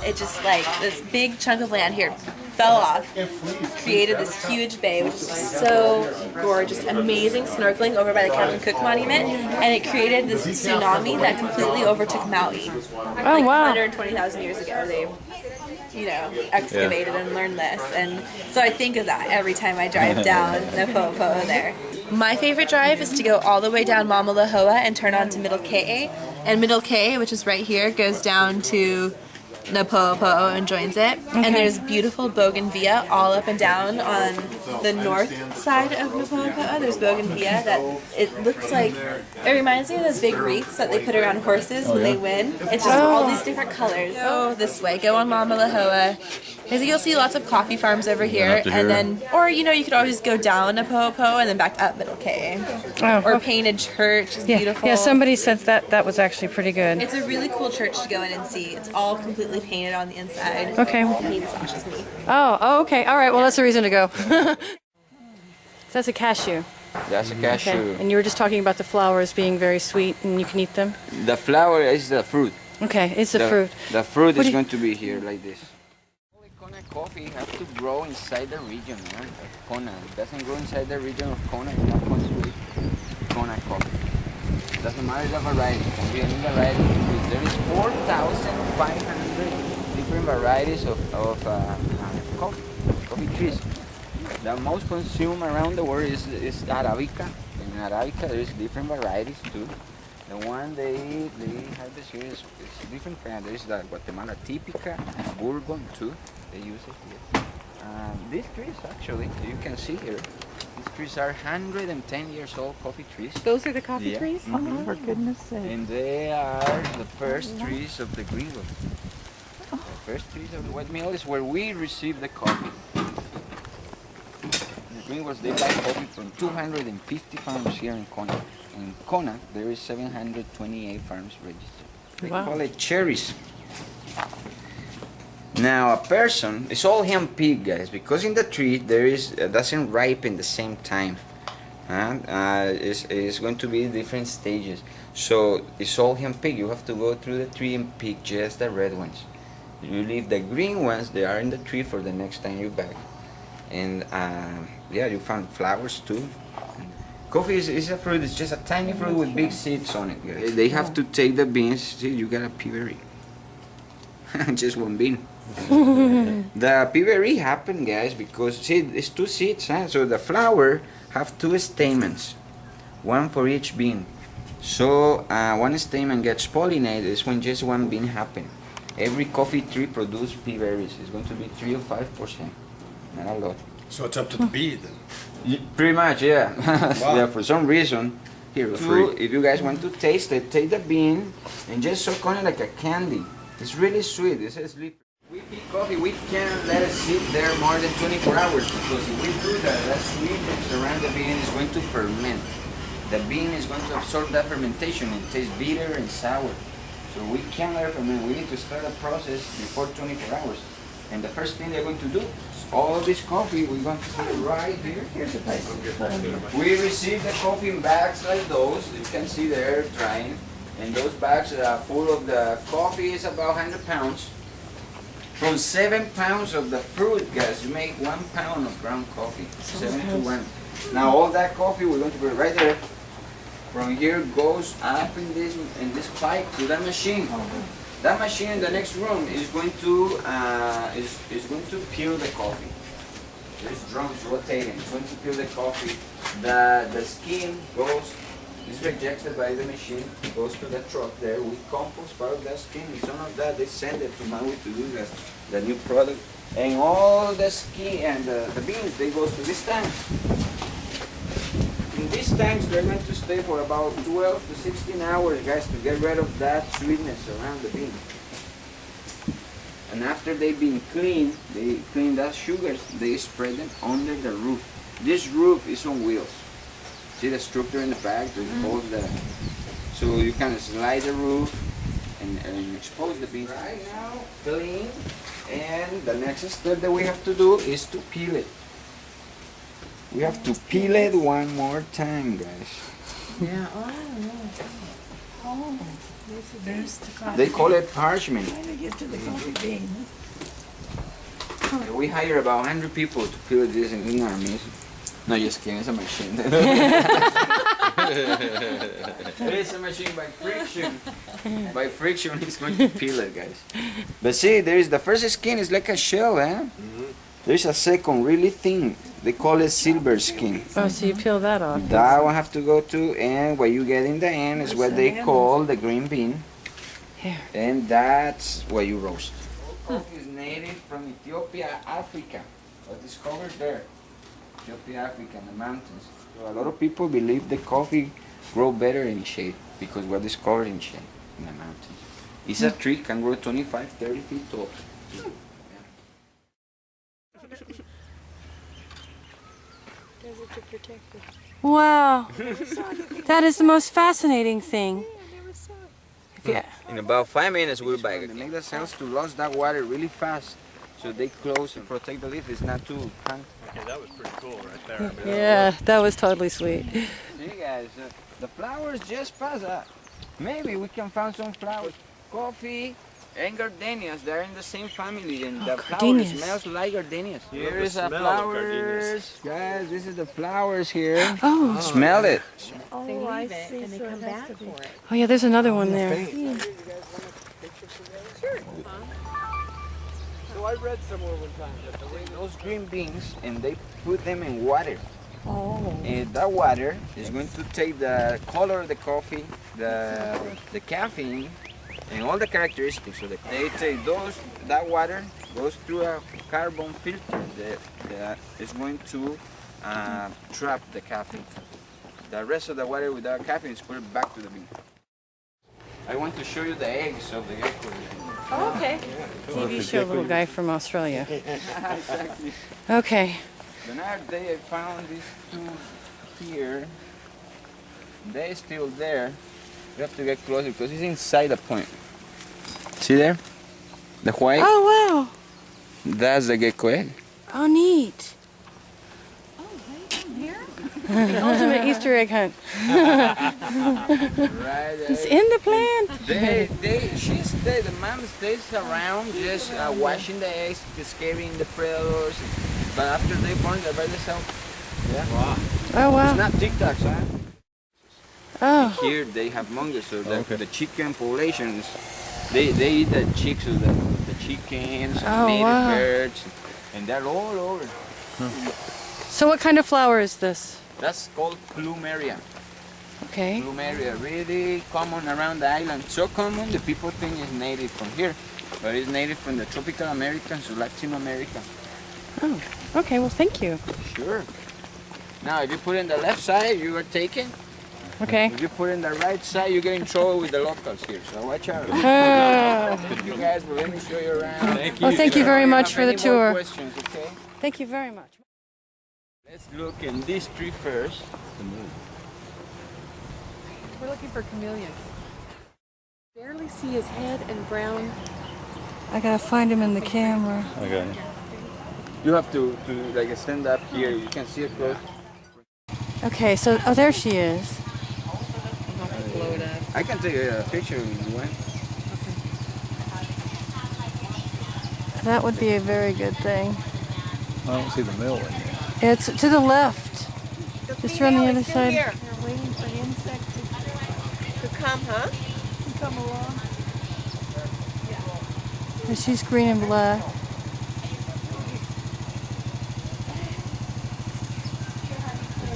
it just like this big chunk of land here fell off, created this huge bay, which is just so gorgeous, amazing snorkeling over by the Captain Cook Monument, and it created this tsunami that completely overtook Maui. Oh, wow. 120,000 years ago, they excavated and learned this, and so I think of that every time I drive down Napo'opo'o there. My favorite drive is to go all the way down Maumalahoa and turn on to Middle Ke'e, and Middle Ke'e, which is right here, goes down to Napo'opo'o and joins it. Okay. And there's beautiful bougainvillea all up and down on the north side of Napo'opo'o. There's bougainvillea that it looks like, it reminds me of those big wreaths that they put around horses when they win. It's just all these different colors. Go this way, go on Maumalahoa. You'll see lots of coffee farms over here, and then, or you could always go down Napo'opo'o and then back up Middle Ke'e. Or Painted Church is beautiful. Yeah, somebody said that was actually pretty good. It's a really cool church to go in and see. It's all completely painted on the inside. Okay. He massages me. Oh, okay. All right. Well, that's a reason to go. So that's a cashew. That's a cashew. Okay. And you were just talking about the flowers being very sweet and you can eat them? The flower is the fruit. Okay, it's the fruit. The fruit is going to be here like this. Kona coffee has to grow inside the region of Kona. It doesn't grow inside the region of Kona. It's not considered Kona coffee. It doesn't matter the variety. It can be any variety. There is 4,500 different varieties of coffee trees. The most consumed around the world is Arabica. In Arabica there is different varieties too. The one they have this here is different kind. There is the Guatemala Típica, Bourbon too. They use it here. These trees actually, you can see here, these trees are 110 years old coffee trees. Those are the coffee trees? Mm-hmm. Oh, for goodness sake. And they are the first trees of the Greenwell. The first trees of the wet mill is where we receive the coffee. The Greenwells, they buy coffee from 250 farms here in Kona. In Kona, there is 728 farms registered. They call it cherries. Now, a person, it's all hand-picked, guys, because in the tree there is doesn't ripen the same time. It's going to be different stages. So it's all hand-picked. You have to go through the tree and pick just the red ones. You leave the green ones; they are in the tree for the next time you back. And yeah, you found flowers too. Coffee is a fruit. It's just a tiny fruit with big seeds on it, guys. They have to take the beans. See, you got a pea berry. Just one bean. The pea berry happened, guys, because see, it's two seeds, huh? So the flower have two stamens, one for each bean. So one stamen gets pollinated is when just one bean happen. Every coffee tree produces pea berries. It's going to be 3 or 5%, not a lot. So it's up to the bee then? Pretty much, yeah. Wow. Yeah, for some reason. Here, if you guys want to taste it, take the bean and just suck on it like a candy. It's really sweet. It's a sleep. We pick coffee, we can't let it sit there more than 24 hours because if we do that sweetness around the bean is going to ferment. The bean is going to absorb that fermentation and taste bitter and sour. So we can't let it ferment. We need to start the process before 24 hours. And the first thing they're going to do, all of this coffee, we're going to put it right here. Here's the pipe. We receive the coffee in bags like those. You can see there drying. And those bags are full of the coffee is about 100 pounds. From 7 pounds of the fruit, guys, you make 1 pound of ground coffee. 7 to 1. Now all that coffee we're going to put right there. From here goes up in this pipe to that machine. That machine in the next room is going to peel the coffee. There's drums rotating. It's going to peel the coffee. The skin is rejected by the machine. It goes to the truck there. We compost part of that skin, and some of that they send it to Maui to do the new product. And all the skin and the beans they goes to this tank. In these tanks, they're going to stay for about 12 to 16 hours, guys, to get rid of that sweetness around the bean. And after they've been cleaned, they clean that sugars, they spread them under the roof. This roof is on wheels. See the structure in the back to hold the... So you can slide the roof and expose the beans. Right now, clean. And the next step that we have to do is to peel it. We have to peel it one more time, guys. Yeah. Oh. There's the coffee. They call it parchment. Trying to get to the coffee beans. We hire about 100 people to peel this in our mess. No, just kidding, it's a machine. It is a machine by friction. By friction, it's going to peel it, guys. But see, there is the first skin is like a shell, eh? There's a second, really thin. They call it silver skin. Oh, so you peel that off. That one have to go to, and what you get in the end is what they call the green bean. Here. And that's what you roast. Coffee is native from Ethiopia, Africa. Was discovered there. Ethiopia, Africa, in the mountains. So a lot of people believe the coffee grow better in shade because we're discovered in shade in the mountains. It's a tree can grow 25, 30 feet tall. Wow. That is the most fascinating thing. Yeah. In about 5 minutes we'll back. They make the cells to lose that water really fast. So they close and protect the leaf. It's not too hung. Okay, that was pretty cool right there. Yeah, that was totally sweet. See guys, the flowers just pass. Maybe we can find some flowers. Coffee and gardenias, they're in the same family, and the flower gardenias. smells like gardenias. Here the is the smell of flowers. Guys, this is the flowers here. Oh. Smell it. Oh, I see. So it has to be. Oh yeah, there's another one there. So I read somewhere one time that Those green beans, and they put them in water. Oh. And that water is going to take the color of the coffee, the caffeine, and all the characteristics of the coffee. They take that water goes through a carbon filter that is going to trap the caffeine. The rest of the water without caffeine is put back to the bean. I want to show you the eggs of the gecko. Oh, okay. TV show little guy from Australia. Exactly. Okay. The next day I found these two here. They're still there. You have to get closer because it's inside the point. See there? The white? Oh wow. That's the gecko egg. Oh neat. The ultimate Easter egg hunt. Right It's there. in the plant. The mom stays around just washing the eggs, scaring the predators. But after they born, they're by themselves. Yeah. Wow. Oh It's wow. not tic-tacs, huh? Oh. Here they have mongoose, so the chicken populations, they eat the chicks of the chickens, Oh, native wow. birds, and they're all over. So what kind of flower is this? That's called plumeria. Okay. Plumeria, really common around the island. So common the people think it's native from here, but it's native from the tropical Americas to Latin America. Oh. Okay. Well, thank you. Sure. Now, if you put it in the left side, you are taken. Okay. If you put it in the right side, you get in trouble with the locals here. So watch out. Oh. You guys will let me show you around. Well, thank you very much for the Any more tour. questions, okay? Thank you very much. Let's look in this tree first. We're looking for chameleons. Barely see his head and brown. I gotta find him in the camera. Okay. You have to like stand up here. You can see it close. Okay. So there she is. I can take a picture if you want. That would be a very good thing. I don't see the mill in there. It's to the left. Just on the other side. They're waiting for the insect To come, huh? to come along. And she's green and black.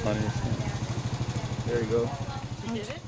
Funniest thing. There you go. Did it?